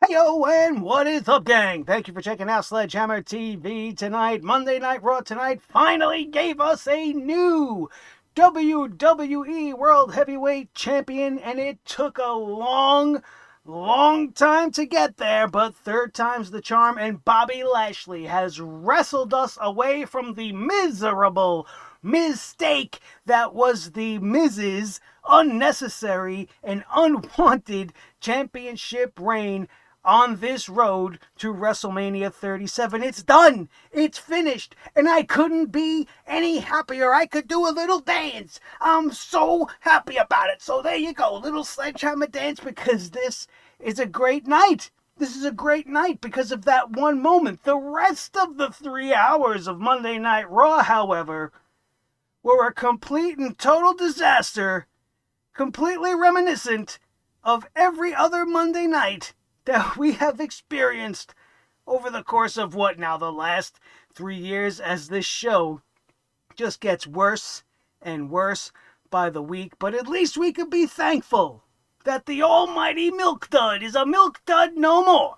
Yo, and what is up, gang? Thank you for checking out Sledgehammer TV tonight. Monday Night Raw tonight finally gave us a new WWE World Heavyweight Champion, and it took a long time to get there, but third time's the charm, and Bobby Lashley has wrestled us away from the miserable mistake that was the Miz's unnecessary and unwanted championship reign on this road to WrestleMania 37. It's done. It's finished. And I couldn't be any happier. I could do a little dance. I'm so happy about it. So there you go. Little sledgehammer dance, because this is a great night. This is a great night because of that one moment. The rest of the 3 hours of Monday Night Raw, however, were a complete and total disaster, completely reminiscent of every other Monday night that we have experienced over the course of the last 3 years, as this show just gets worse and worse by the week. But at least we could be thankful that the almighty Milk Dud is a Milk Dud no more,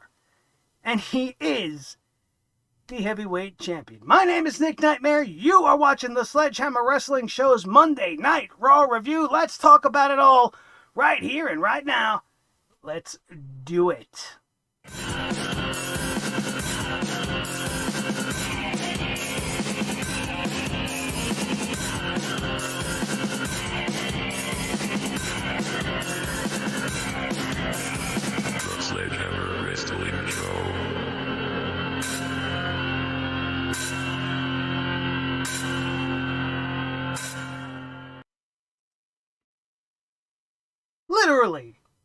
and he is the heavyweight champion. My name is Nick Nightmare. You are watching the Sledgehammer Wrestling Show's Monday Night Raw review. Let's talk about it all right here and right now. Let's do it. The Sledgehammer Wrestling Show.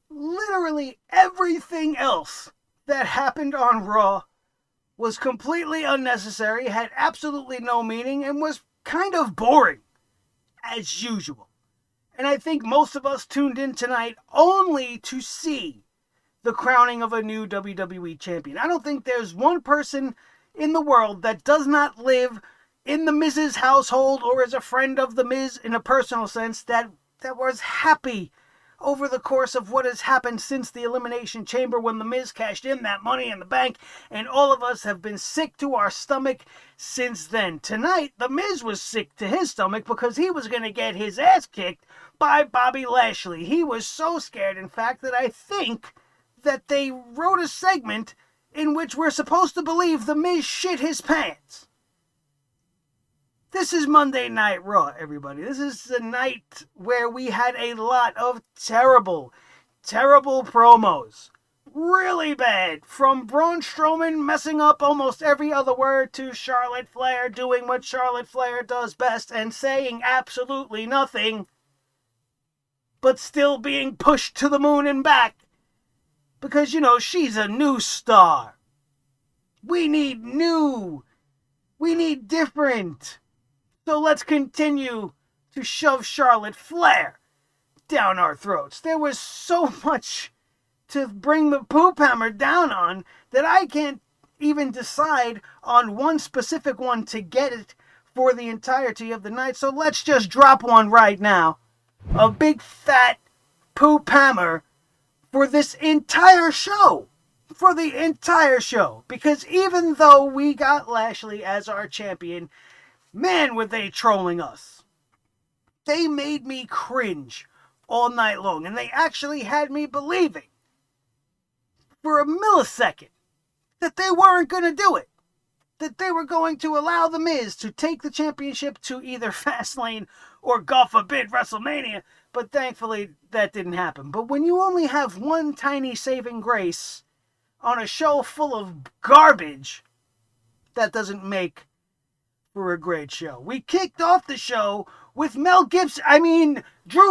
Literally everything else that happened on Raw was completely unnecessary, had absolutely no meaning, and was kind of boring, as usual. And I think most of us tuned in tonight only to see the crowning of a new WWE champion. I don't think there's one person in the world that does not live in the Miz's household or is a friend of the Miz in a personal sense that was happy over the course of what has happened since the Elimination Chamber, when the Miz cashed in that Money in the Bank, and all of us have been sick to our stomach since then. Tonight, the Miz was sick to his stomach because he was going to get his ass kicked by Bobby Lashley. He was so scared, in fact, that I think that they wrote a segment in which we're supposed to believe the Miz shit his pants. This is Monday Night Raw, everybody. This is the night where we had a lot of terrible promos. Really bad. From Braun Strowman messing up almost every other word to Charlotte Flair doing what Charlotte Flair does best and saying absolutely nothing, but still being pushed to the moon and back. Because, she's a new star. We need new. We need different. So let's continue to shove Charlotte Flair down our throats. There was so much to bring the poop hammer down on that I can't even decide on one specific one to get it for the entirety of the night. So let's just drop one right now. A big fat poop hammer for this entire show. For the entire show. Because even though we got Lashley as our champion, man, were they trolling us. They made me cringe all night long, and they actually had me believing for a millisecond that they weren't going to do it. That they were going to allow The Miz to take the championship to either Fastlane or, God forbid, WrestleMania, but thankfully that didn't happen. But when you only have one tiny saving grace on a show full of garbage, that doesn't make for a great show. We kicked off the show with Drew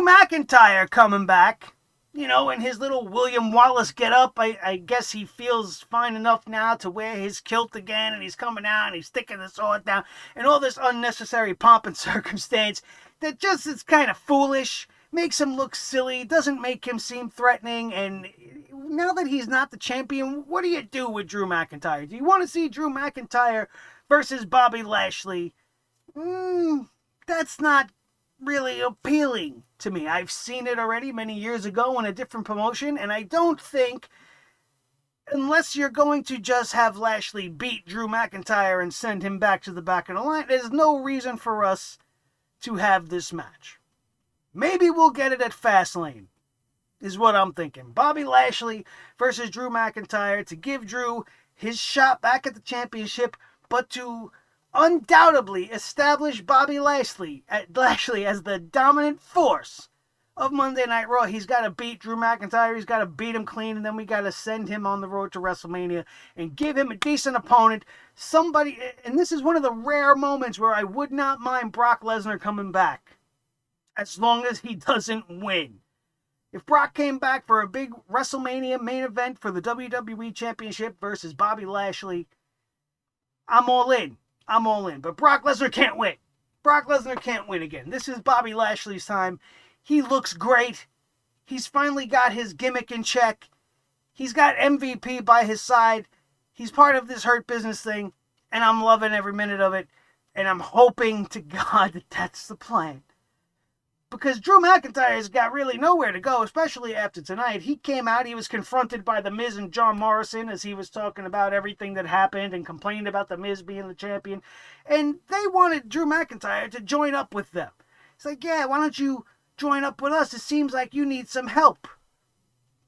McIntyre coming back, in his little William Wallace getup. I guess he feels fine enough now to wear his kilt again, and he's coming out and he's sticking the sword down, and all this unnecessary pomp and circumstance that just is kind of foolish, makes him look silly, doesn't make him seem threatening. And now that he's not the champion, what do you do with Drew McIntyre? Do you want to see Drew McIntyre versus Bobby Lashley? That's not really appealing to me. I've seen it already many years ago in a different promotion, and I don't think unless you're going to just have Lashley beat Drew McIntyre and send him back to the back of the line, there's no reason for us to have this match. Maybe we'll get it at Fastlane, is what I'm thinking. Bobby Lashley versus Drew McIntyre to give Drew his shot back at the championship, but to undoubtedly establish Bobby Lashley as the dominant force of Monday Night Raw. He's got to beat Drew McIntyre. He's got to beat him clean, and then we got to send him on the road to WrestleMania and give him a decent opponent. Somebody, and this is one of the rare moments where I would not mind Brock Lesnar coming back, as long as he doesn't win. If Brock came back for a big WrestleMania main event for the WWE Championship versus Bobby Lashley, I'm all in. I'm all in. But Brock Lesnar can't win. Brock Lesnar can't win again. This is Bobby Lashley's time. He looks great. He's finally got his gimmick in check. He's got MVP by his side. He's part of this Hurt Business thing, and I'm loving every minute of it. And I'm hoping to God that that's the plan. Because Drew McIntyre's got really nowhere to go, especially after tonight. He came out, he was confronted by The Miz and John Morrison as he was talking about everything that happened and complained about The Miz being the champion. And they wanted Drew McIntyre to join up with them. It's like, yeah, why don't you join up with us? It seems like you need some help.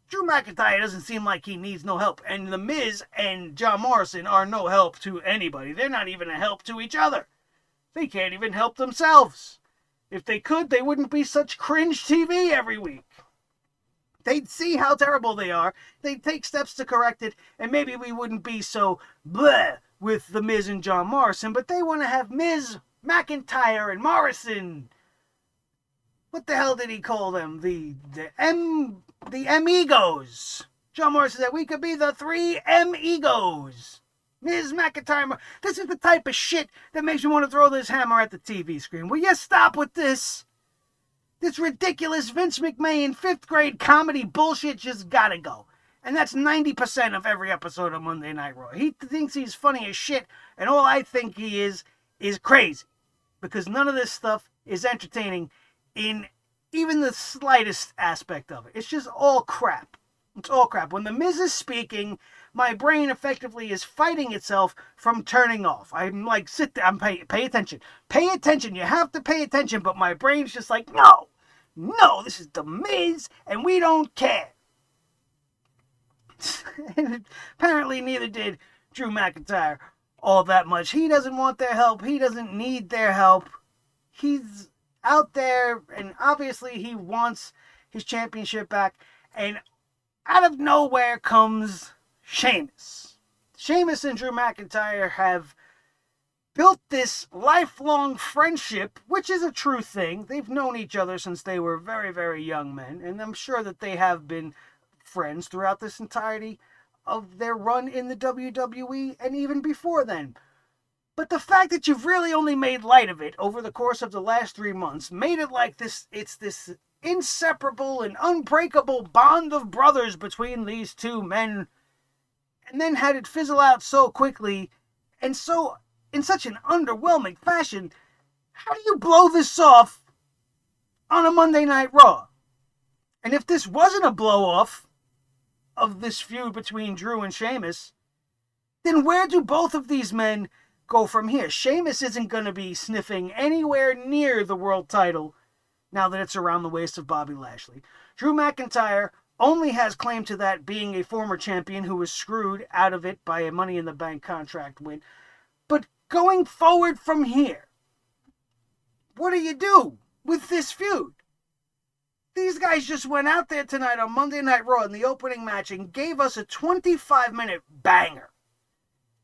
Drew McIntyre doesn't seem like he needs no help. And The Miz and John Morrison are no help to anybody. They're not even a help to each other. They can't even help themselves. If they could, they wouldn't be such cringe TV every week. They'd see how terrible they are. They'd take steps to correct it, and maybe we wouldn't be so bleh with The Miz and John Morrison. But they want to have Miz, McIntyre, and Morrison. What the hell did he call them? The M-Egos. John Morrison said we could be the 3 M-Egos. Miz, McIntyre. This is the type of shit that makes me want to throw this hammer at the TV screen. Will you stop with this? This ridiculous Vince McMahon 5th grade comedy bullshit just gotta go. And that's 90% of every episode of Monday Night Raw. He thinks he's funny as shit, and all I think he is crazy. Because none of this stuff is entertaining in even the slightest aspect of it. It's just all crap. It's all crap. When The Miz is speaking, my brain effectively is fighting itself from turning off. I'm like, sit there, pay attention. Pay attention. You have to pay attention. But my brain's just like, no, this is The Miz, and we don't care. And apparently neither did Drew McIntyre all that much. He doesn't want their help. He doesn't need their help. He's out there, and obviously he wants his championship back. And out of nowhere comes Sheamus. Sheamus and Drew McIntyre have built this lifelong friendship, which is a true thing. They've known each other since they were very, very young men, and I'm sure that they have been friends throughout this entirety of their run in the WWE and even before then. But the fact that you've really only made light of it over the course of the last 3 months made it like this. It's this inseparable and unbreakable bond of brothers between these two men, and then had it fizzle out so quickly and so in such an underwhelming fashion. How do you blow this off on a Monday Night Raw? And if this wasn't a blow off of this feud between Drew and Sheamus, then where do both of these men go from here? Sheamus isn't going to be sniffing anywhere near the world title now that it's around the waist of Bobby Lashley. Drew McIntyre only has claim to that, being a former champion who was screwed out of it by a Money in the Bank contract win. But going forward from here, what do you do with this feud? These guys just went out there tonight on Monday Night Raw in the opening match and gave us a 25-minute banger.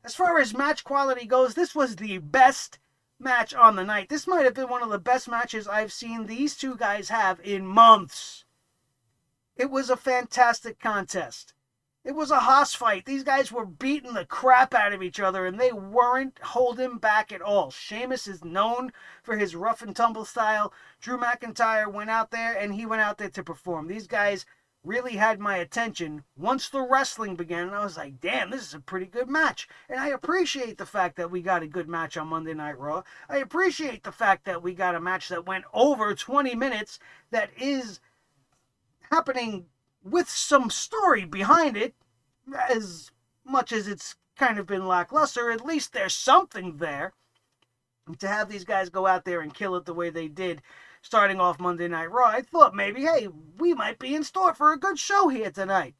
As far as match quality goes, this was the best match on the night. This might have been one of the best matches I've seen these two guys have in months. It was a fantastic contest. It was a hoss fight. These guys were beating the crap out of each other, and they weren't holding back at all. Sheamus is known for his rough and tumble style. Drew McIntyre went out there, and he went out there to perform. These guys really had my attention once the wrestling began, and I was like, damn, this is a pretty good match. And I appreciate the fact that we got a good match on Monday Night Raw. I appreciate the fact that we got a match that went over 20 minutes that is happening with some story behind it. as much as it's kind of been lackluster, at least there's something there. To have these guys go out there and kill it the way they did starting off Monday Night Raw, I thought maybe, hey, we might be in store for a good show here tonight.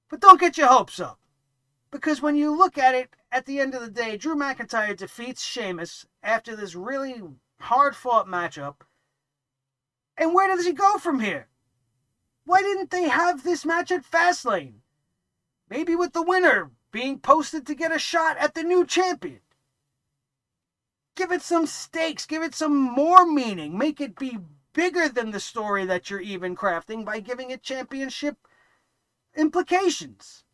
But don't get your hopes up. Because when you look at it, at the end of the day, Drew McIntyre defeats Sheamus after this really hard-fought matchup. And where does he go from here? Why didn't they have this match at Fastlane? Maybe with the winner being posted to get a shot at the new champion. Give it some stakes. Give it some more meaning. Make it be bigger than the story that you're even crafting by giving it championship implications.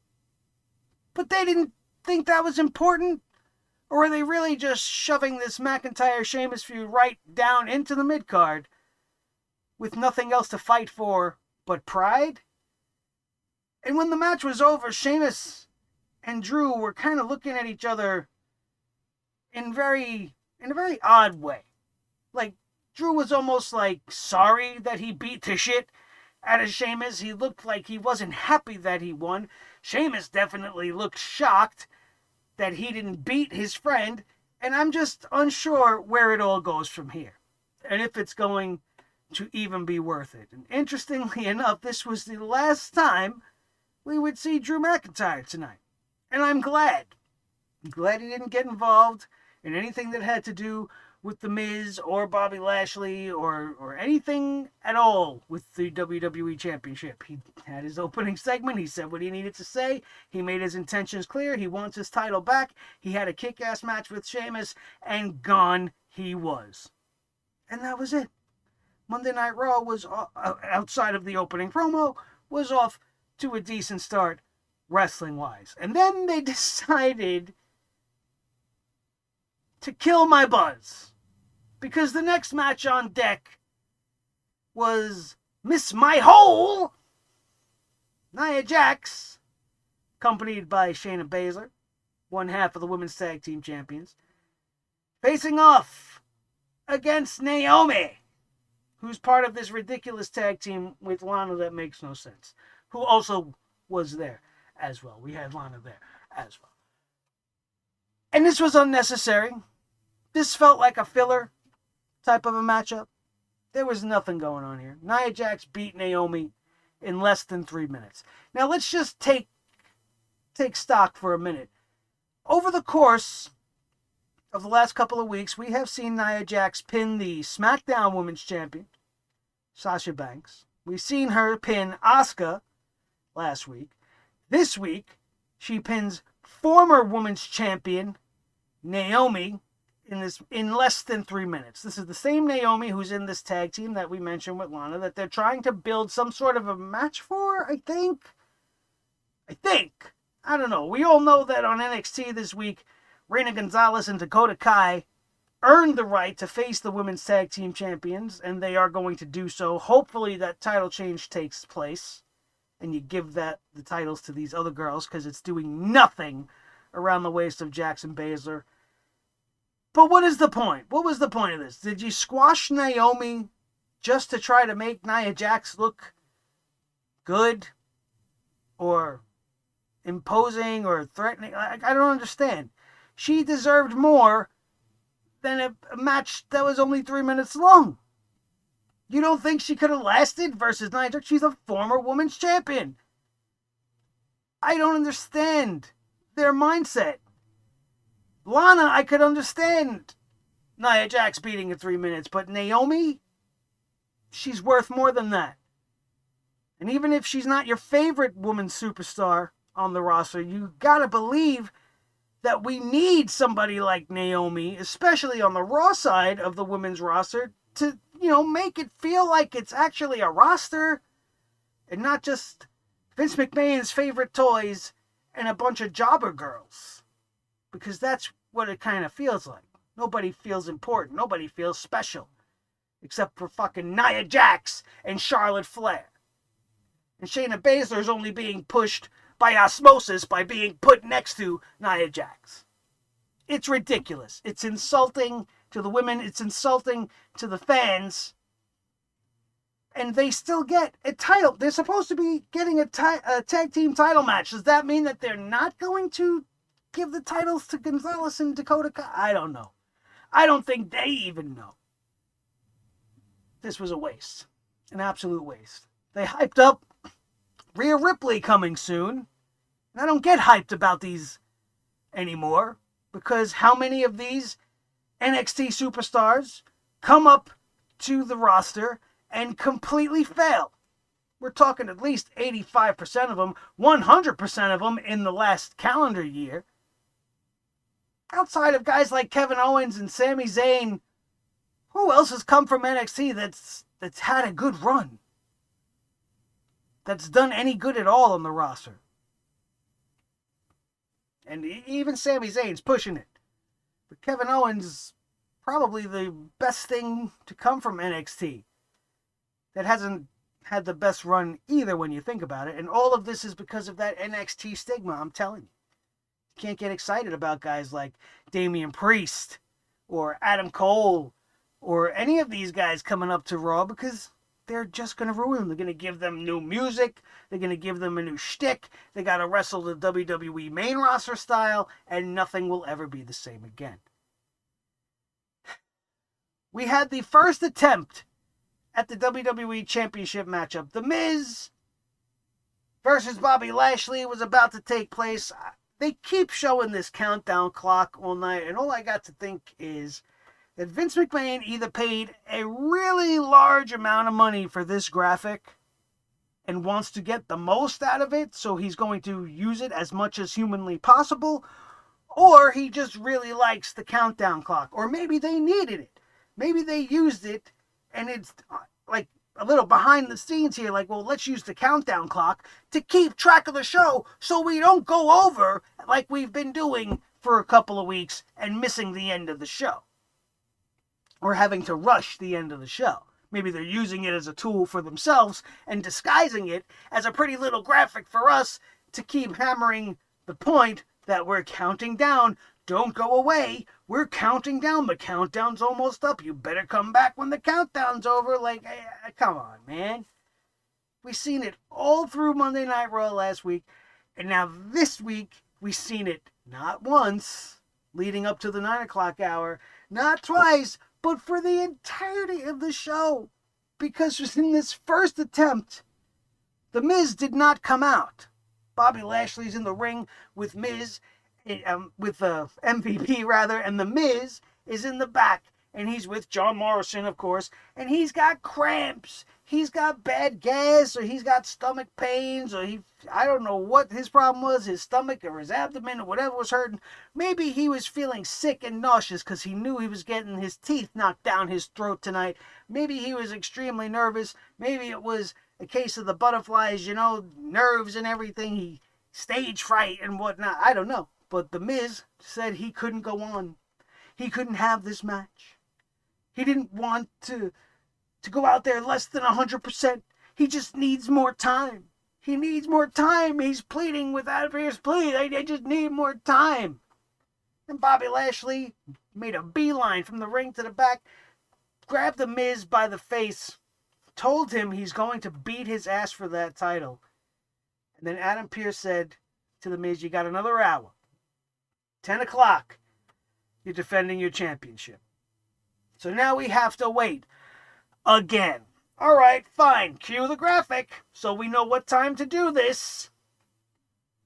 But they didn't think that was important? Or are they really just shoving this McIntyre-Sheamus feud right down into the mid-card with nothing else to fight for but pride? And when the match was over, Sheamus and Drew were kind of looking at each other in a very odd way. Like, Drew was almost like sorry that he beat the shit out of Sheamus. He looked like he wasn't happy that he won. Sheamus definitely looked shocked that he didn't beat his friend. And I'm just unsure where it all goes from here. And if it's going to even be worth it. And interestingly enough, this was the last time we would see Drew McIntyre tonight. And I'm glad. I'm glad he didn't get involved in anything that had to do with The Miz or Bobby Lashley or anything at all with the WWE Championship. He had his opening segment. He said what he needed to say. He made his intentions clear. He wants his title back. He had a kick-ass match with Sheamus, and gone he was. And that was it. Monday Night Raw was, outside of the opening promo, was off to a decent start wrestling-wise. And then they decided to kill my buzz. Because the next match on deck was Miss My Hole, Nia Jax, accompanied by Shayna Baszler, one half of the Women's Tag Team Champions, facing off against Naomi, who's part of this ridiculous tag team with Lana that makes no sense, who also was there as well. We had Lana there as well. And this was unnecessary. This felt like a filler type of a matchup. There was nothing going on here. Nia Jax beat Naomi in less than 3 minutes. Now let's just take stock for a minute. Over the course of the last couple of weeks, we have seen Nia Jax pin the SmackDown Women's Champion, Sasha Banks. We've seen her pin Asuka last week. This week, she pins former Women's Champion, Naomi, in less than 3 minutes. This is the same Naomi who's in this tag team that we mentioned with Lana that they're trying to build some sort of a match for, I think. I don't know. We all know that on NXT this week, Reina Gonzalez and Dakota Kai earned the right to face the Women's Tag Team Champions, and they are going to do so. Hopefully that title change takes place, and you give the titles to these other girls, because it's doing nothing around the waist of Jackson Baszler. But what is the point? What was the point of this? Did you squash Naomi just to try to make Nia Jax look good? Or imposing or threatening? I don't understand. She deserved more than a match that was only 3 minutes long. You don't think she could have lasted versus Nia Jax? She's a former women's champion. I don't understand their mindset. Lana, I could understand Nia Jax beating in 3 minutes, but Naomi, she's worth more than that. And even if she's not your favorite woman superstar on the roster, you gotta believe that we need somebody like Naomi, especially on the Raw side of the women's roster, to, make it feel like it's actually a roster and not just Vince McMahon's favorite toys and a bunch of jobber girls. Because that's what it kind of feels like. Nobody feels important. Nobody feels special. Except for fucking Nia Jax and Charlotte Flair. And Shayna Baszler is only being pushed by osmosis by being put next to Nia Jax. It's ridiculous. It's insulting to the women. It's insulting to the fans. and they still get a title. They're supposed to be getting a tag team title match. Does that mean that they're not going to give the titles to Gonzalez and Dakota Kai? I don't know. I don't think they even know. This was a waste. An absolute waste. They hyped up Rhea Ripley coming soon. And I don't get hyped about these anymore, because how many of these NXT superstars come up to the roster and completely fail? We're talking at least 85% of them, 100% of them in the last calendar year. Outside of guys like Kevin Owens and Sami Zayn, who else has come from NXT that's had a good run? That's done any good at all on the roster? And even Sami Zayn's pushing it. But Kevin Owens, probably the best thing to come from NXT. That hasn't had the best run either when you think about it. And all of this is because of that NXT stigma, I'm telling you. You can't get excited about guys like Damian Priest or Adam Cole or any of these guys coming up to Raw, because they're just going to ruin them. They're going to give them new music. They're going to give them a new shtick. They got to wrestle the WWE main roster style, and nothing will ever be the same again. We had the first attempt at the WWE Championship matchup. The Miz versus Bobby Lashley was about to take place. They keep showing this countdown clock all night, and all I got to think is that Vince McMahon either paid a really large amount of money for this graphic and wants to get the most out of it, so he's going to use it as much as humanly possible, or he just really likes the countdown clock, or maybe they needed it. Maybe they used it, and it's like a little behind the scenes here, like, well, let's use the countdown clock to keep track of the show so we don't go over like we've been doing for a couple of weeks and missing the end of the show. Or having to rush the end of the show. Maybe they're using it as a tool for themselves and disguising it as a pretty little graphic for us to keep hammering the point that we're counting down. Don't go away. We're counting down. The countdown's almost up. You better come back when the countdown's over. Like, come on, man. We've seen it all through Monday Night Raw last week. And now this week, we've seen it not once leading up to the 9 o'clock hour. Not twice, but for the entirety of the show. Because in this first attempt, The Miz did not come out. Bobby Lashley's in the ring with Miz, with the MVP rather, and The Miz is in the back. And he's with John Morrison, of course, and he's got cramps. He's got bad gas, or he's got stomach pains, or I don't know what his problem was, his stomach or his abdomen or whatever was hurting. Maybe he was feeling sick and nauseous because he knew he was getting his teeth knocked down his throat tonight. Maybe he was extremely nervous. Maybe it was a case of the butterflies, nerves and everything. Stage fright and whatnot. I don't know. But The Miz said he couldn't go on. He couldn't have this match. He didn't want to go out there less than 100%. He just needs more time. He needs more time. He's pleading with Adverse plea. They just need more time. And Bobby Lashley made a beeline from the ring to the back, grabbed The Miz by the face, told him he's going to beat his ass for that title. And then Adam Pearce said to The Miz, you got another hour. 10 o'clock. You're defending your championship. So now we have to wait again. All right, fine. Cue the graphic so we know what time to do this.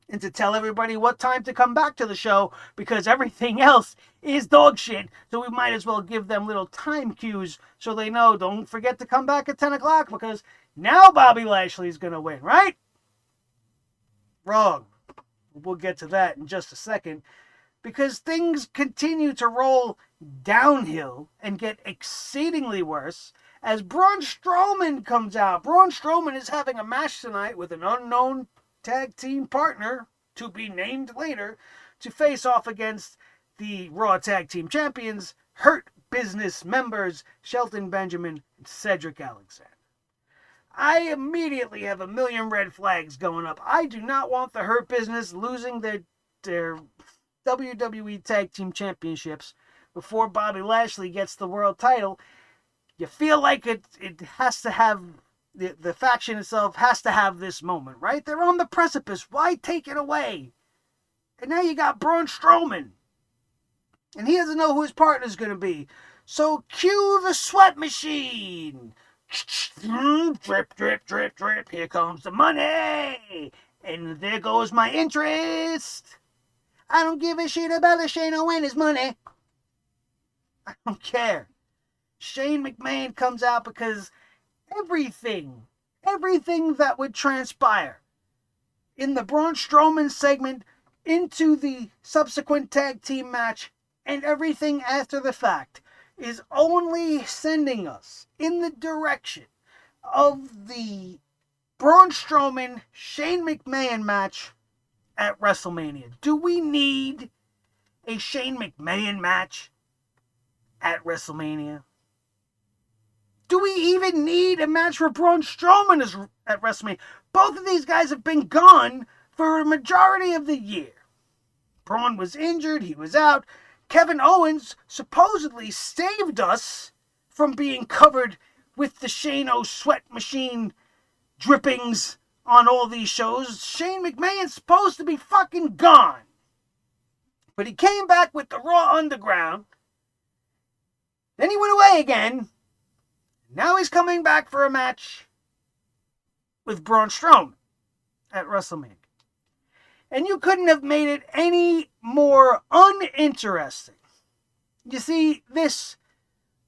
And to tell everybody what time to come back to the show, because everything else is dog shit. So we might as well give them little time cues so they know, don't forget to come back at 10 o'clock, because now Bobby Lashley's going to win, right? Wrong. We'll get to that in just a second. Because things continue to roll downhill and get exceedingly worse as Braun Strowman comes out. Braun Strowman is having a match tonight with an unknown tag team partner, to be named later, to face off against the Raw Tag Team Champions, Hurt Business members Shelton Benjamin and Cedric Alexander. I immediately have a million red flags going up. I do not want the Hurt Business losing their WWE Tag Team Championships before Bobby Lashley gets the world title. You feel like it has to have the faction itself has to have this moment, right? They're on the precipice. Why take it away? And now you got Braun Strowman. And he doesn't know who his partner's going to be. So cue the sweat machine. Drip, drip, drip, drip. Here comes the money. And there goes my interest. I don't give a shit about the Shane and his money. I don't care. Shane McMahon comes out because everything that would transpire in the Braun Strowman segment into the subsequent tag team match and everything after the fact is only sending us in the direction of the Braun Strowman Shane McMahon match at WrestleMania. Do we need a Shane McMahon match at WrestleMania? Do we even need a match where Braun Strowman at WrestleMania? Both of these guys have been gone for a majority of the year. Braun was injured, he was out. Kevin Owens supposedly saved us from being covered with the Shane-O sweat machine drippings on all these shows. Shane McMahon's supposed to be fucking gone. But he came back with the Raw Underground. Then he went away again. Now he's coming back for a match with Braun Strowman at WrestleMania. And you couldn't have made it any more uninteresting. You see, this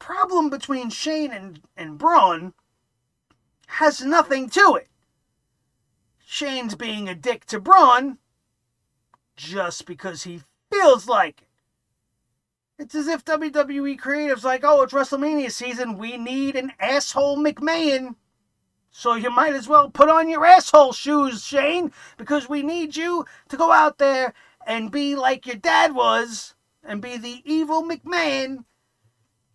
problem between Shane and Braun has nothing to it. Shane's being a dick to Braun just because he feels like it. It's as if WWE creatives like, oh, it's WrestleMania season, we need an asshole McMahon. So you might as well put on your asshole shoes, Shane, because we need you to go out there and be like your dad was and be the evil McMahon.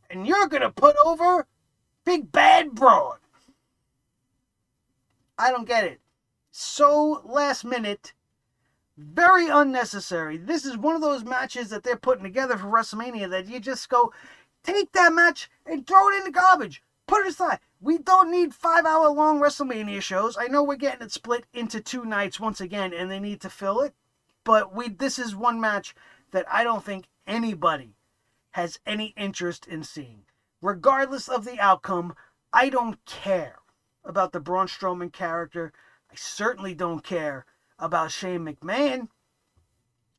And you're going to put over Big Bad Braun. I don't get it. So last minute, very unnecessary. This is one of those matches that they're putting together for WrestleMania that you just go, take that match and throw it in the garbage. Put it aside. We don't need 5-hour-long WrestleMania shows. I know we're getting it split into 2 nights once again, and they need to fill it. But this is one match that I don't think anybody has any interest in seeing. Regardless of the outcome, I don't care about the Braun Strowman character. I certainly don't care about Shane McMahon.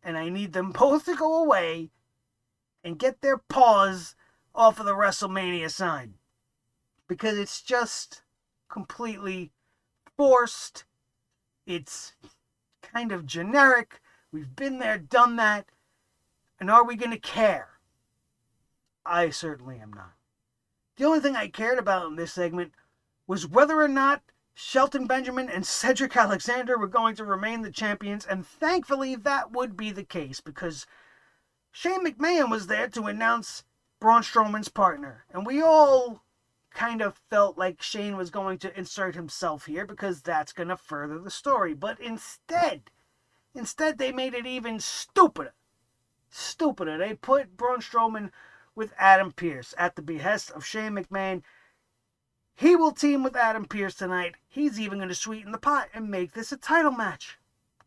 And I need them both to go away and get their paws off of the WrestleMania sign. Because it's just completely forced. It's kind of generic. We've been there, done that. And are we going to care? I certainly am not. The only thing I cared about in this segment was whether or not Shelton Benjamin and Cedric Alexander were going to remain the champions. And thankfully that would be the case because Shane McMahon was there to announce Braun Strowman's partner. And we all kind of felt like Shane was going to insert himself here because that's going to further the story. But instead they made it even stupider. They put Braun Strowman with Adam Pearce at the behest of Shane McMahon. He will team with Adam Pearce tonight. He's even going to sweeten the pot and make this a title match.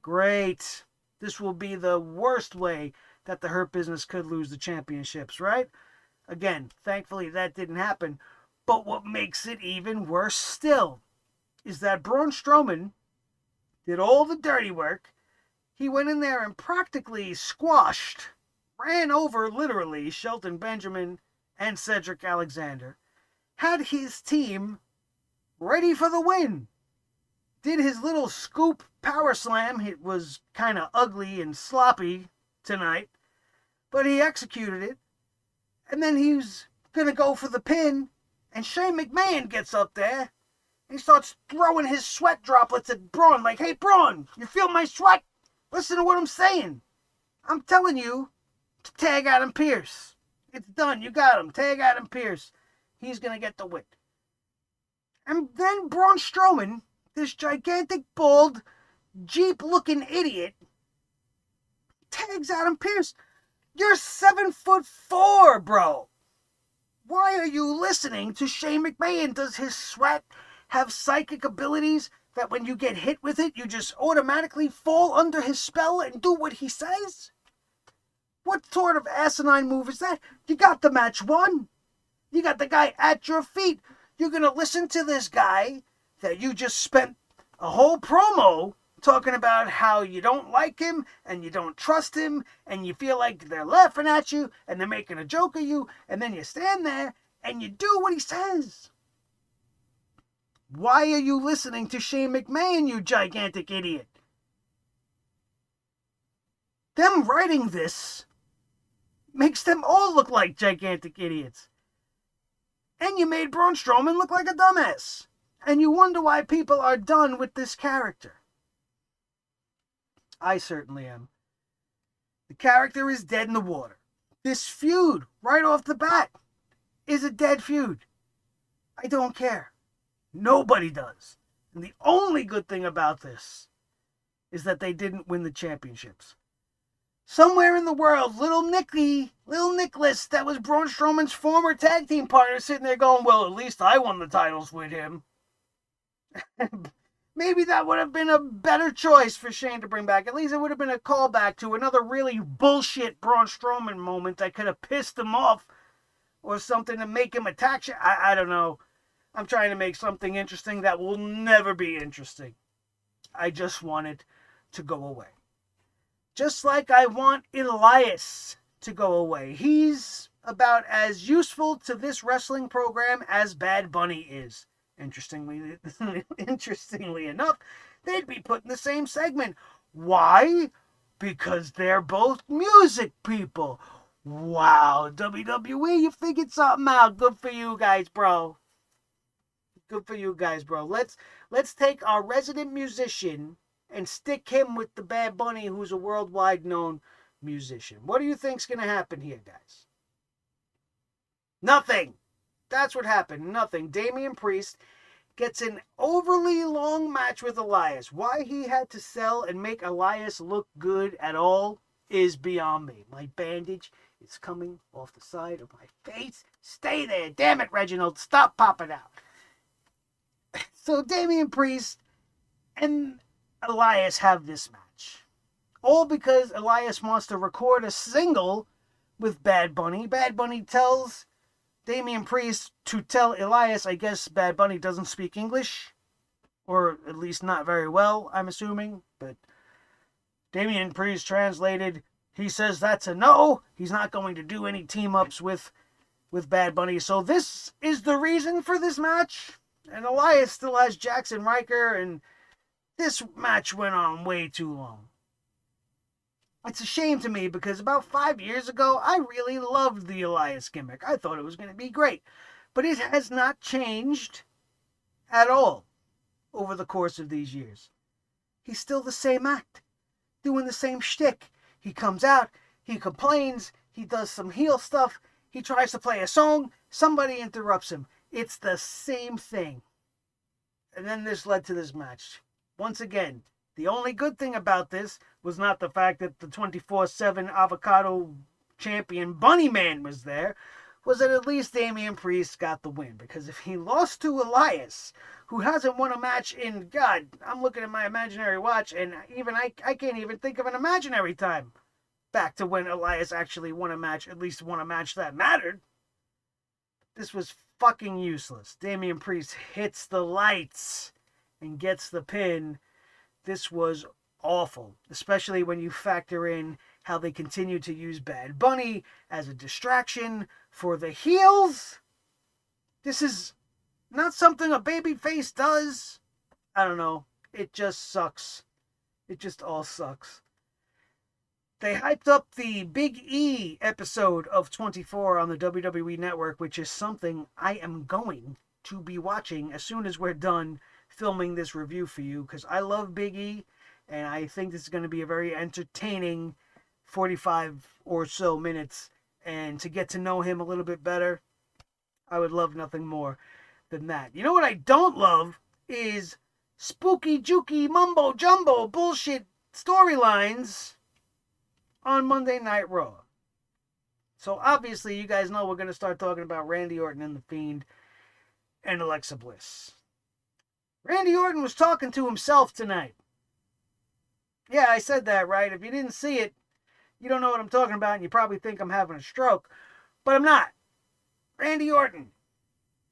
Great. This will be the worst way that the Hurt Business could lose the championships, right? Again, thankfully that didn't happen. But what makes it even worse still is that Braun Strowman did all the dirty work. He went in there and practically squashed, ran over literally Shelton Benjamin and Cedric Alexander. Had his team ready for the win. Did his little scoop power slam. It was kind of ugly and sloppy tonight. But he executed it. And then he was going to go for the pin. And Shane McMahon gets up there and he starts throwing his sweat droplets at Braun. Like, hey, Braun, you feel my sweat? Listen to what I'm saying. I'm telling you to tag Adam Pearce. It's done. You got him. Tag Adam Pearce. He's going to get the win. And then Braun Strowman, this gigantic, bald, Jeep-looking idiot, tags Adam Pearce. You're 7'4", bro. Why are you listening to Shane McMahon? Does his sweat have psychic abilities that when you get hit with it, you just automatically fall under his spell and do what he says? What sort of asinine move is that? You got the match won. You got the guy at your feet. You're going to listen to this guy that you just spent a whole promo talking about how you don't like him and you don't trust him and you feel like they're laughing at you and they're making a joke of you, and then you stand there and you do what he says. Why are you listening to Shane McMahon, you gigantic idiot? Them writing this makes them all look like gigantic idiots. And you made Braun Strowman look like a dumbass. And you wonder why people are done with this character. I certainly am. The character is dead in the water. This feud, right off the bat, is a dead feud. I don't care. Nobody does. And the only good thing about this is that they didn't win the championships. Somewhere in the world, little Nicholas, that was Braun Strowman's former tag team partner, sitting there going, well, at least I won the titles with him. Maybe that would have been a better choice for Shane to bring back. At least it would have been a callback to another really bullshit Braun Strowman moment that could have pissed him off or something to make him attack Shane. I don't know. I'm trying to make something interesting that will never be interesting. I just want it to go away. Just like I want Elias to go away. He's about as useful to this wrestling program as Bad Bunny is. Interestingly enough, they'd be put in the same segment. Why? Because they're both music people. Wow, WWE, you figured something out. Good for you guys, bro. Good for you guys, bro. Let's take our resident musician and stick him with the Bad Bunny, who's a worldwide known musician. What do you think's going to happen here, guys? Nothing. That's what happened. Nothing. Damian Priest gets an overly long match with Elias. Why he had to sell and make Elias look good at all is beyond me. My bandage is coming off the side of my face. Stay there. Damn it, Reginald. Stop popping out. So Damian Priest and Elias have this match. All because Elias wants to record a single with Bad Bunny. Bad Bunny tells Damian Priest to tell Elias, I guess Bad Bunny doesn't speak English. Or at least not very well, I'm assuming. But Damian Priest translated, he says that's a no. He's not going to do any team-ups with Bad Bunny. So this is the reason for this match. And Elias still has Jackson Riker, and this match went on way too long. It's a shame to me because about 5 years ago, I really loved the Elias gimmick. I thought it was going to be great. But it has not changed at all over the course of these years. He's still the same act, doing the same shtick. He comes out, he complains, he does some heel stuff, he tries to play a song, somebody interrupts him. It's the same thing. And then this led to this match. Once again, the only good thing about this was not the fact that the 24/7 avocado champion Bunny Man was there, was that at least Damian Priest got the win. Because if he lost to Elias, who hasn't won a match in, God, I'm looking at my imaginary watch, and even I can't even think of an imaginary time back to when Elias actually won a match, at least won a match that mattered. This was fucking useless. Damian Priest hits the lights and gets the pin. This was awful, especially when you factor in how they continue to use Bad Bunny as a distraction for the heels. This is not something a babyface does. I don't know. It just sucks. It just all sucks. They hyped up the Big E episode of 24 on the WWE Network, which is something I am going to be watching as soon as we're done filming this review for you, because I love Big E, and I think this is going to be a very entertaining 45 or so minutes, and to get to know him a little bit better, I would love nothing more than that. You know what I don't love is spooky, jukey, mumbo jumbo bullshit storylines on Monday Night Raw. So obviously you guys know we're going to start talking about Randy Orton and The Fiend and Alexa Bliss. Randy Orton was talking to himself tonight. Yeah, I said that right. If you didn't see it, you don't know what I'm talking about, and you probably think I'm having a stroke. But I'm not. Randy Orton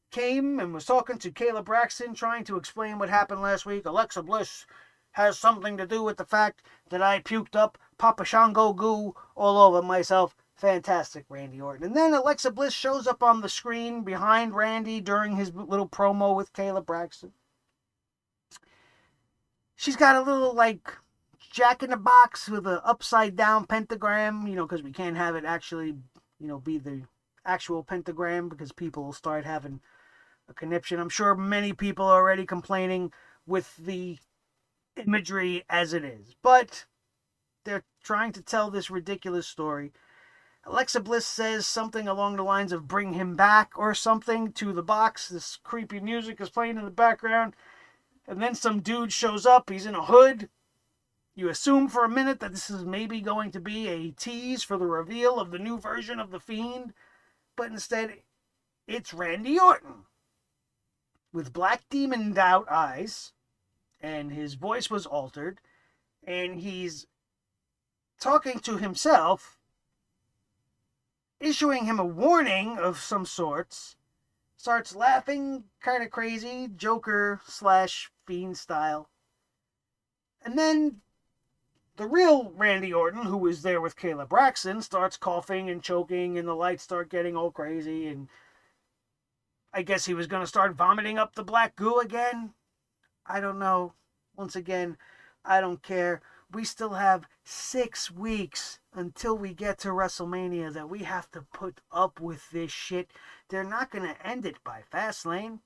came and was talking to Kayla Braxton, trying to explain what happened last week. Alexa Bliss has something to do with the fact that I puked up Papa Shango goo all over myself. Fantastic, Randy Orton. And then Alexa Bliss shows up on the screen behind Randy during his little promo with Kayla Braxton. She's got a little, like, Jack in the Box with an upside down pentagram, because we can't have it actually, be the actual pentagram because people will start having a conniption. I'm sure many people are already complaining with the imagery as it is, but they're trying to tell this ridiculous story. Alexa Bliss says something along the lines of "bring him back" or something to the box. This creepy music is playing in the background, and then some dude shows up. He's in a hood. You assume for a minute that this is maybe going to be a tease for the reveal of the new version of The Fiend, but instead it's Randy Orton with black demoned out eyes, and his voice was altered, and he's talking to himself, issuing him a warning of some sorts, starts laughing kind of crazy, Joker / Fiend style. And then the real Randy Orton, who was there with Kayla Braxton, starts coughing and choking, and the lights start getting all crazy, and I guess he was going to start vomiting up the black goo again. I don't know. Once again, I don't care. We still have 6 weeks until we get to WrestleMania that we have to put up with this shit. They're not going to end it by Fastlane.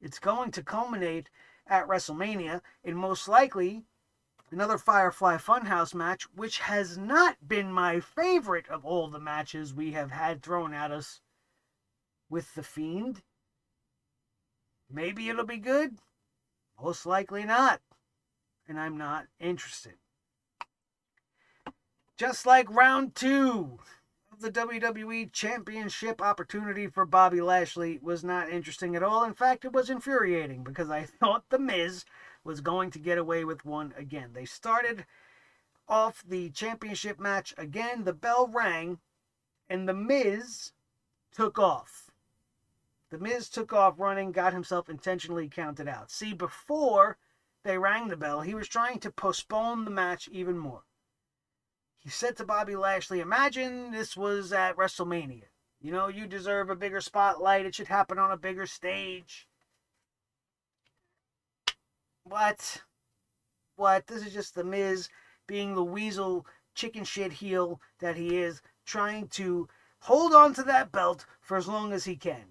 It's going to culminate at WrestleMania in most likely another Firefly Funhouse match, which has not been my favorite of all the matches we have had thrown at us with The Fiend. Maybe it'll be good. Most likely not. And I'm not interested. Just like round 2 of the WWE Championship opportunity for Bobby Lashley was not interesting at all. In fact, it was infuriating because I thought The Miz was going to get away with one again. They started off the championship match again. The bell rang, and The Miz took off. The Miz took off running, got himself intentionally counted out. See, before they rang the bell, he was trying to postpone the match even more. He said to Bobby Lashley, imagine this was at WrestleMania. You deserve a bigger spotlight. It should happen on a bigger stage. What? This is just The Miz being the weasel chicken shit heel that he is, trying to hold on to that belt for as long as he can.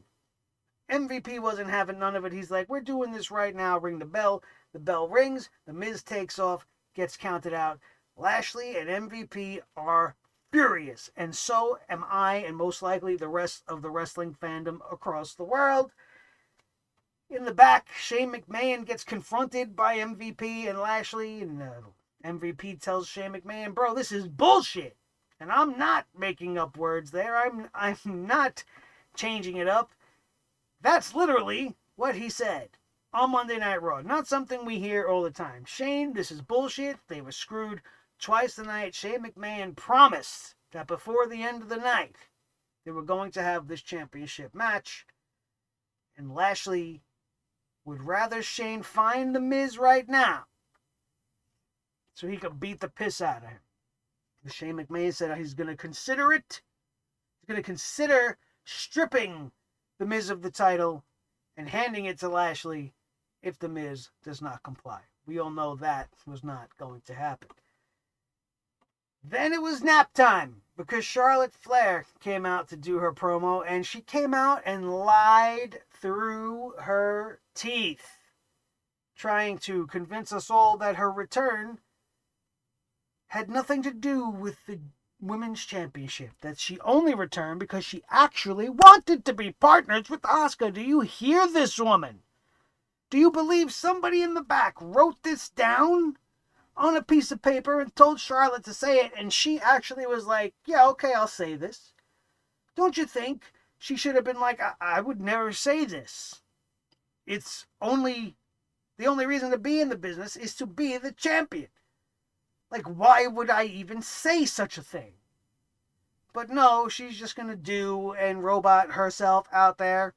MVP wasn't having none of it. He's like, we're doing this right now. Ring the bell. The bell rings. The Miz takes off, gets counted out. Lashley and MVP are furious, and so am I, and most likely the rest of the wrestling fandom across the world. In the back, Shane McMahon gets confronted by MVP and Lashley, and MVP tells Shane McMahon, bro, this is bullshit. And I'm not making up words there. I'm not changing it up. That's literally what he said on Monday Night Raw. Not something we hear all the time. Shane, this is bullshit. They were screwed twice tonight. Shane McMahon promised that before the end of the night, they were going to have this championship match. And Lashley would rather Shane find The Miz right now so he could beat the piss out of him. Shane McMahon said he's going to consider it. He's going to consider stripping The Miz of the title and handing it to Lashley if The Miz does not comply. We all know that was not going to happen. Then it was nap time because Charlotte Flair came out to do her promo, and she came out and lied through her teeth, trying to convince us all that her return had nothing to do with the Women's Championship, that she only returned because she actually wanted to be partners with Asuka. Do you hear this woman? Do you believe somebody in the back wrote this down on a piece of paper and told Charlotte to say it, and she actually was like, yeah, okay, I'll say this? Don't you think she should have been like, I would never say this. It's only The only reason to be in the business is to be the champion. Like, why would I even say such a thing? But no, she's just going to do and robot herself out there.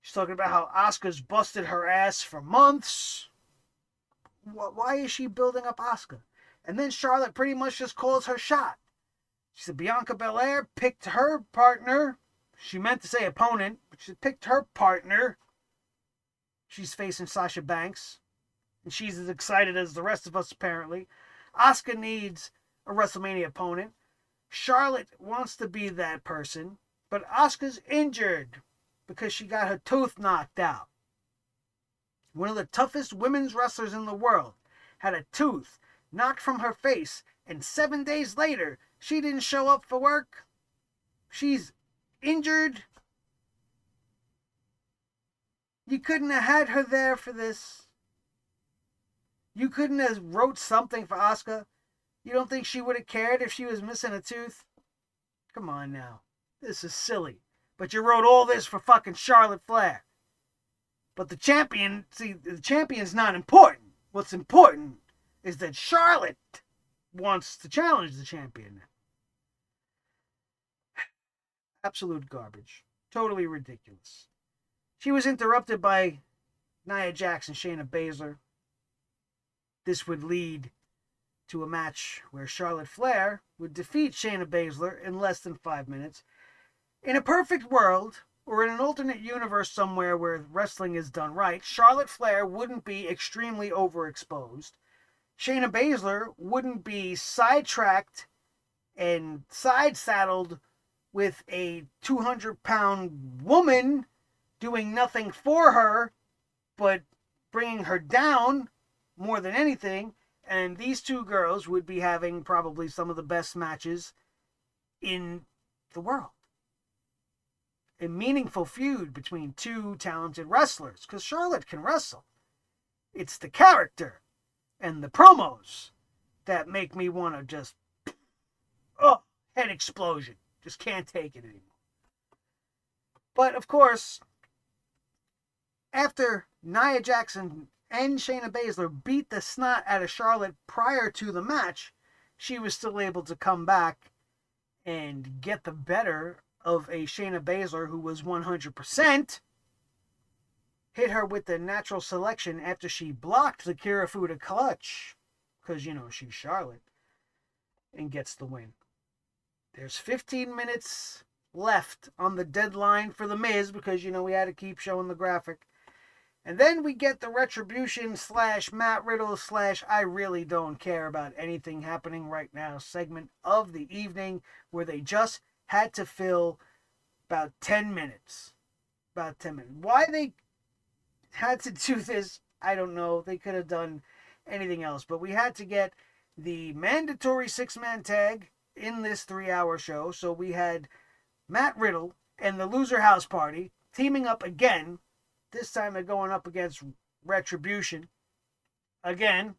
She's talking about how Asuka's busted her ass for months. Why is she building up Asuka? And then Charlotte pretty much just calls her shot. She said Bianca Belair picked her partner. She meant to say opponent, but she picked her partner. She's facing Sasha Banks. And she's as excited as the rest of us, apparently. Asuka needs a WrestleMania opponent. Charlotte wants to be that person, but Asuka's injured because she got her tooth knocked out. One of the toughest women's wrestlers in the world had a tooth knocked from her face, and 7 days later, she didn't show up for work. She's injured. You couldn't have had her there for this. You couldn't have wrote something for Asuka. You don't think she would have cared if she was missing a tooth? Come on now. This is silly. But you wrote all this for fucking Charlotte Flair. But the champion, see, the champion's not important. What's important is that Charlotte wants to challenge the champion. Absolute garbage. Totally ridiculous. She was interrupted by Nia Jax and Shayna Baszler. This would lead to a match where Charlotte Flair would defeat Shayna Baszler in less than 5 minutes. In a perfect world, or in an alternate universe somewhere where wrestling is done right, Charlotte Flair wouldn't be extremely overexposed. Shayna Baszler wouldn't be sidetracked and side-saddled with a 200-pound woman doing nothing for her, but bringing her down more than anything. And these two girls would be having probably some of the best matches in the world. A meaningful feud between two talented wrestlers, because Charlotte can wrestle. It's the character and the promos that make me want to just, head explosion. Just can't take it anymore. But of course, after Nia Jax and Shayna Baszler beat the snot out of Charlotte prior to the match, she was still able to come back and get the better of a Shayna Baszler who was 100%, hit her with the natural selection after she blocked the Kirifuda clutch, because, she's Charlotte, and gets the win. There's 15 minutes left on the deadline for The Miz, because, we had to keep showing the graphic. And then we get the Retribution / Matt Riddle / I really don't care about anything happening right now segment of the evening, where they just had to fill about 10 minutes. About 10 minutes. Why they had to do this, I don't know. They could have done anything else. But we had to get the mandatory 6-man tag in this 3-hour show. So we had Matt Riddle and the Loser House Party teaming up again. This time they're going up against Retribution. Again.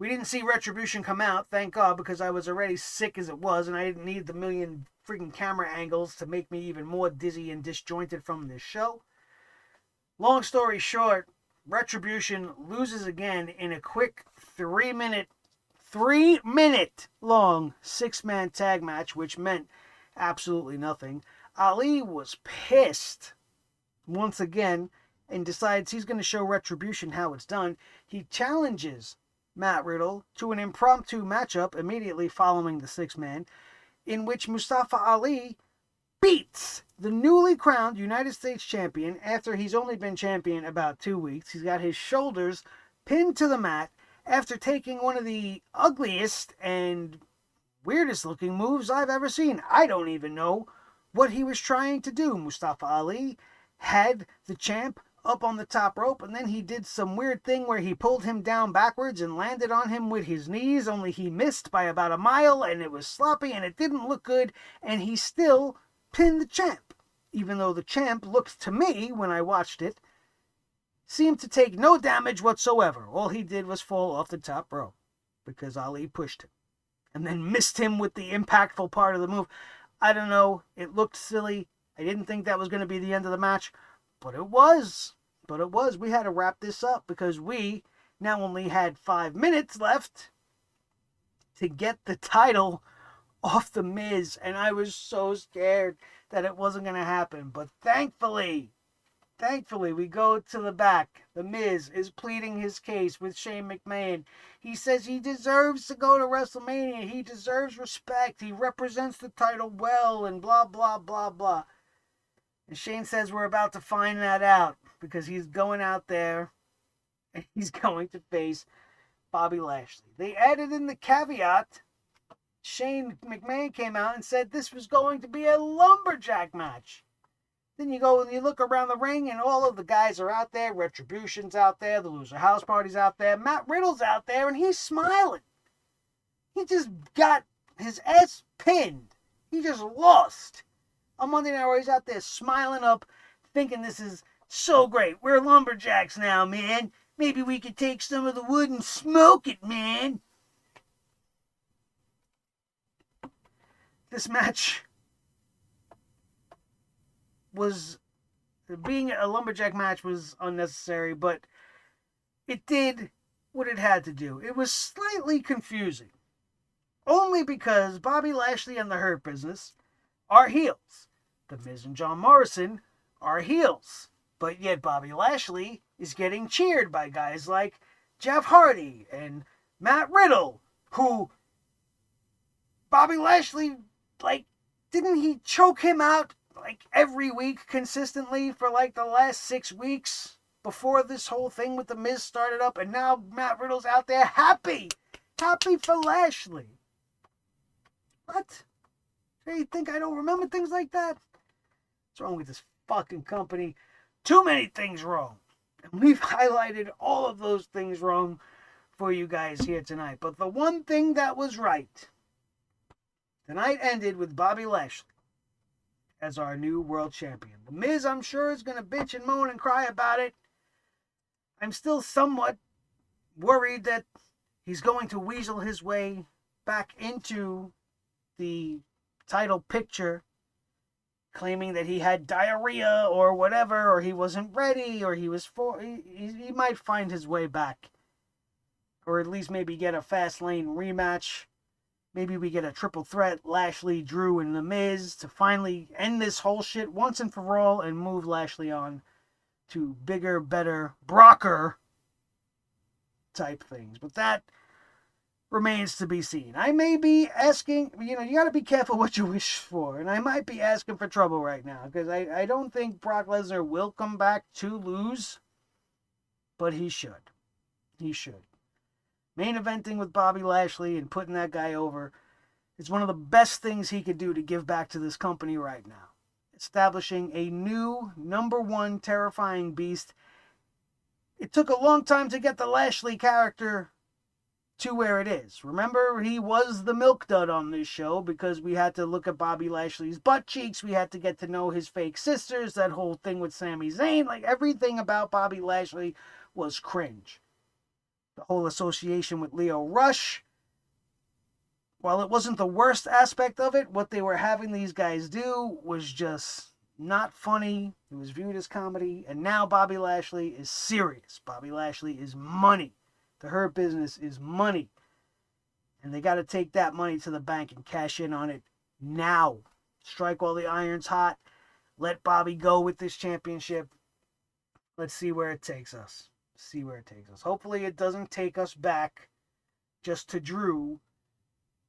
We didn't see Retribution come out, thank God, because I was already sick as it was, and I didn't need the million freaking camera angles to make me even more dizzy and disjointed from this show. Long story short, Retribution loses again in a quick 3-minute long 6-man tag match, which meant absolutely nothing. Ali was pissed once again and decides he's going to show Retribution how it's done. He challenges Matt Riddle to an impromptu matchup immediately following the 6-man, in which Mustafa Ali beats the newly crowned United States champion after he's only been champion about 2 weeks. He's got his shoulders pinned to the mat after taking one of the ugliest and weirdest looking moves I've ever seen. I don't even know what he was trying to do. Mustafa Ali had the champ up on the top rope, and then he did some weird thing where he pulled him down backwards and landed on him with his knees, only he missed by about a mile, and it was sloppy, and it didn't look good, and he still pinned the champ, even though the champ looked to me, when I watched it, seemed to take no damage whatsoever. All he did was fall off the top rope, because Ali pushed him, and then missed him with the impactful part of the move. I don't know, it looked silly. I didn't think that was going to be the end of the match, but it was. But it was. We had to wrap this up because we now only had 5 minutes left to get the title off the Miz. And I was so scared that it wasn't going to happen. But thankfully, we go to the back. The Miz is pleading his case with Shane McMahon. He says he deserves to go to WrestleMania. He deserves respect. He represents the title well and blah, blah, blah, blah. And Shane says we're about to find that out because he's going out there and he's going to face Bobby Lashley. They added in the caveat. Shane McMahon came out and said this was going to be a lumberjack match. Then you go and you look around the ring and all of the guys are out there. Retribution's out there. The Loser House Party's out there. Matt Riddle's out there and he's smiling. He just got his ass pinned. He just lost. On Monday Night Raw, he's out there smiling up, thinking this is so great. We're lumberjacks now, man. Maybe we could take some of the wood and smoke it, man. This match was, being a lumberjack match was unnecessary, but it did what it had to do. It was slightly confusing. Only because Bobby Lashley and the Hurt Business are heels. The Miz and John Morrison are heels. But yet Bobby Lashley is getting cheered by guys like Jeff Hardy and Matt Riddle, who Bobby Lashley, didn't he choke him out every week consistently for the last 6 weeks before this whole thing with the Miz started up? And now Matt Riddle's out there happy for Lashley. What? You think I don't remember things like that? What's wrong with this fucking company? Too many things wrong. And we've highlighted all of those things wrong for you guys here tonight. But the one thing that was right, the night ended with Bobby Lashley as our new world champion. The Miz, I'm sure, is going to bitch and moan and cry about it. I'm still somewhat worried that he's going to weasel his way back into the title picture, claiming that he had diarrhea or whatever, or he wasn't ready, or he might find his way back, or at least maybe get a fast lane rematch. Maybe we get a triple threat, Lashley, Drew, and The Miz, to finally end this whole shit once and for all and move Lashley on to bigger, better, Brocker type things. But that remains to be seen. I may be asking, you got to be careful what you wish for, and I might be asking for trouble right now, because I don't think Brock Lesnar will come back to lose, but he should. He should. Main eventing with Bobby Lashley and putting that guy over is one of the best things he could do to give back to this company right now. Establishing a new #1 terrifying beast. It took a long time to get the Lashley character to where it is. Remember, he was the milk dud on this show because we had to look at Bobby Lashley's butt cheeks. We had to get to know his fake sisters, that whole thing with Sami Zayn. Everything about Bobby Lashley was cringe. The whole association with Leo Rush, while it wasn't the worst aspect of it, what they were having these guys do was just not funny. It was viewed as comedy. And now Bobby Lashley is serious. Bobby Lashley is money. The Hurt Business is money. And they got to take that money to the bank and cash in on it now. Strike while the iron's hot. Let Bobby go with this championship. Let's see where it takes us. Hopefully it doesn't take us back just to Drew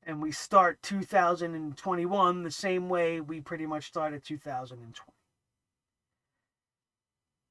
and we start 2021 the same way we pretty much started 2020.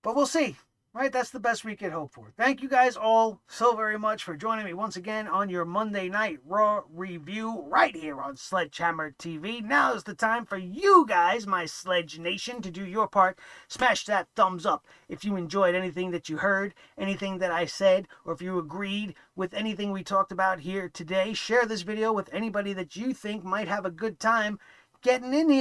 But we'll see. Right? That's the best we can hope for. Thank you guys all so very much for joining me once again on your Monday Night Raw review right here on Sledgehammer TV. Now is the time for you guys, my Sledge Nation, to do your part. Smash that thumbs up if you enjoyed anything that you heard, anything that I said, or if you agreed with anything we talked about here today. Share this video with anybody that you think might have a good time getting in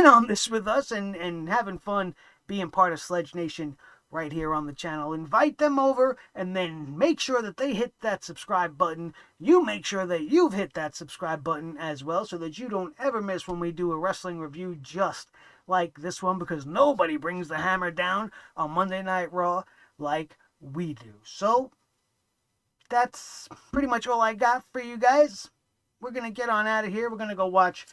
on this with us and having fun being part of Sledge Nation right here on the channel. Invite them over and then make sure that they hit that subscribe button. You make sure that you've hit that subscribe button as well so that you don't ever miss when we do a wrestling review just like this one because nobody brings the hammer down on Monday Night Raw like we do. So that's pretty much all I got for you guys. We're going to get on out of here. We're going to go watch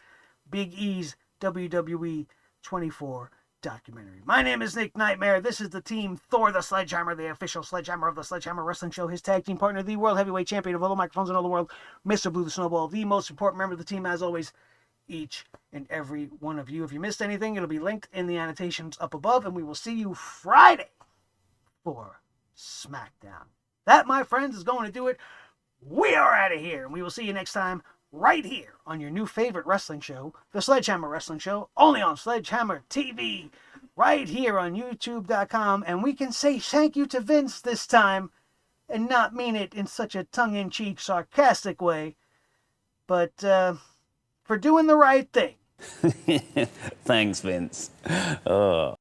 Big E's WWE 24 documentary. My name is Nick Nightmare. This is the team Thor the Sledgehammer, the official Sledgehammer of the Sledgehammer Wrestling Show. His tag team partner, the World Heavyweight Champion of all the microphones in all the world, Mr. Blue the Snowball, the most important member of the team, as always, each and every one of you. If you missed anything, it'll be linked in the annotations up above, and we will see you Friday for SmackDown. That, my friends, is going to do it. We are out of here, and we will see you next time right here on your new favorite wrestling show, the Sledgehammer Wrestling Show, only on Sledgehammer TV, right here on YouTube.com. And we can say thank you to Vince this time and not mean it in such a tongue-in-cheek, sarcastic way, but for doing the right thing. Thanks, Vince. Oh.